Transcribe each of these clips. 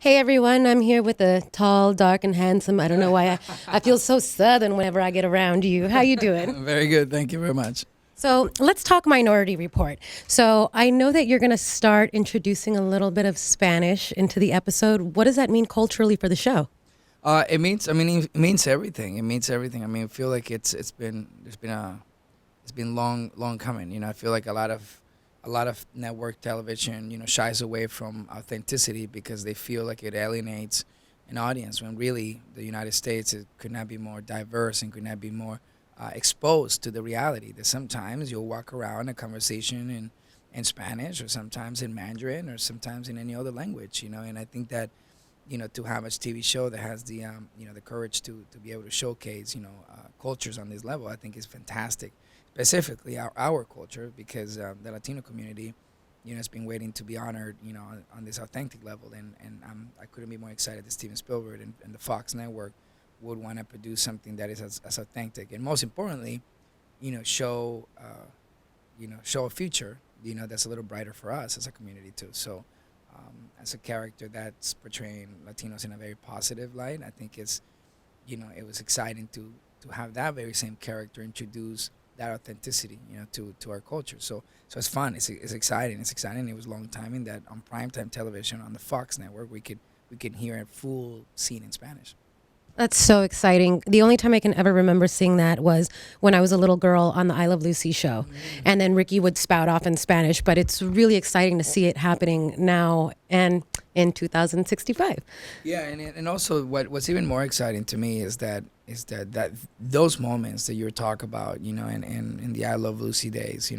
Hey everyone, I'm here with the tall, dark, and handsome. I don't know why I feel so southern whenever I get around you. How you doing? Very good. Thank you very much. So let's talk Minority Report. So I know that you're going to start introducing a little bit of Spanish into the episode. What does that mean culturally for the show? It means everything. It means everything. I mean, I feel like it's been long coming. I feel like a lot of network television, shies away from authenticity because they feel like it alienates an audience. When really, the United States it could not be more diverse and could not be more exposed to the reality that sometimes you'll walk around a conversation in Spanish, or sometimes in Mandarin, or sometimes in any other language. And I think that to have a TV show that has the courage to be able to showcase cultures on this level, I think is fantastic. Specifically our culture, because the Latino community, has been waiting to be honored, on this authentic level, and I couldn't be more excited that Steven Spielberg and the Fox Network would want to produce something that is as authentic, and most importantly, show show a future, that's a little brighter for us as a community too. So as a character that's portraying Latinos in a very positive light, I think it was exciting to have that very same character introduce that authenticity, to our culture. So it's fun. It's exciting. It's exciting. It was long timing that on primetime television on the Fox network we could hear a full scene in Spanish. That's so exciting. The only time I can ever remember seeing that was when I was a little girl on the I Love Lucy show. And then Ricky would spout off in Spanish, but it's really exciting to see it happening now and in 2065. Yeah, and also what's even more exciting to me is that those moments that you talk about, in the I Love Lucy days,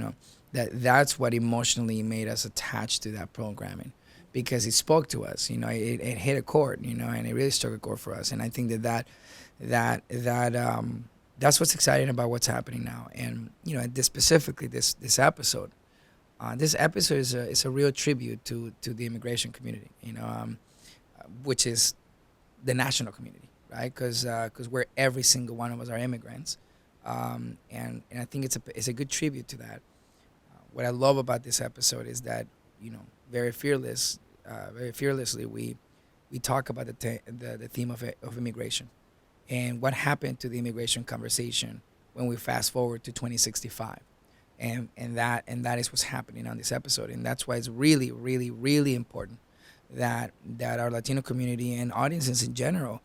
that's what emotionally made us attached to that programming, because it spoke to us. It hit a chord, and it really struck a chord for us. And I think that's what's exciting about what's happening now. And this specifically this episode. This episode is a real tribute to the immigration community, which is the national community, right? Because we're every single one of us are immigrants, and I think it's a good tribute to that. What I love about this episode is that very very fearlessly we talk about the theme of immigration, and what happened to the immigration conversation when we fast forward to 2065. And that is what's happening on this episode, and that's why it's really really really important that our Latino community and audiences in general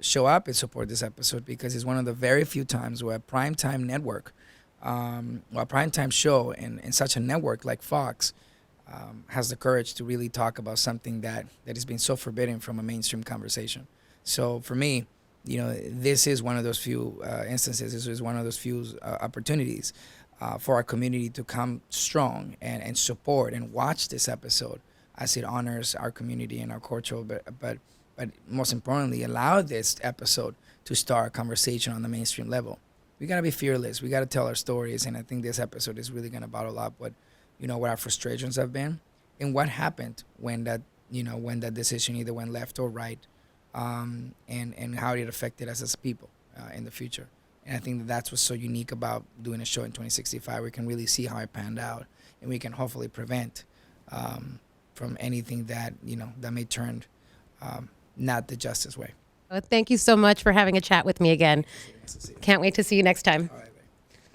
show up and support this episode, because it's one of the very few times where a primetime network, or a primetime show in such a network like Fox, has the courage to really talk about something that has been so forbidden from a mainstream conversation. So for me, this is one of those few instances. This is one of those few opportunities for our community to come strong and support and watch this episode as it honors our community and our culture, but most importantly, allow this episode to start a conversation on the mainstream level. We gotta be fearless. We gotta tell our stories, and I think this episode is really gonna bottle up what our frustrations have been, and what happened when that decision either went left or right, and how it affected us as people in the future. And I think that's what's so unique about doing a show in 2065. We can really see how it panned out, and we can hopefully prevent from anything that may turn not the justice way. Thank you so much for having a chat with me again. Nice to see you. Can't wait to see you next time. All right.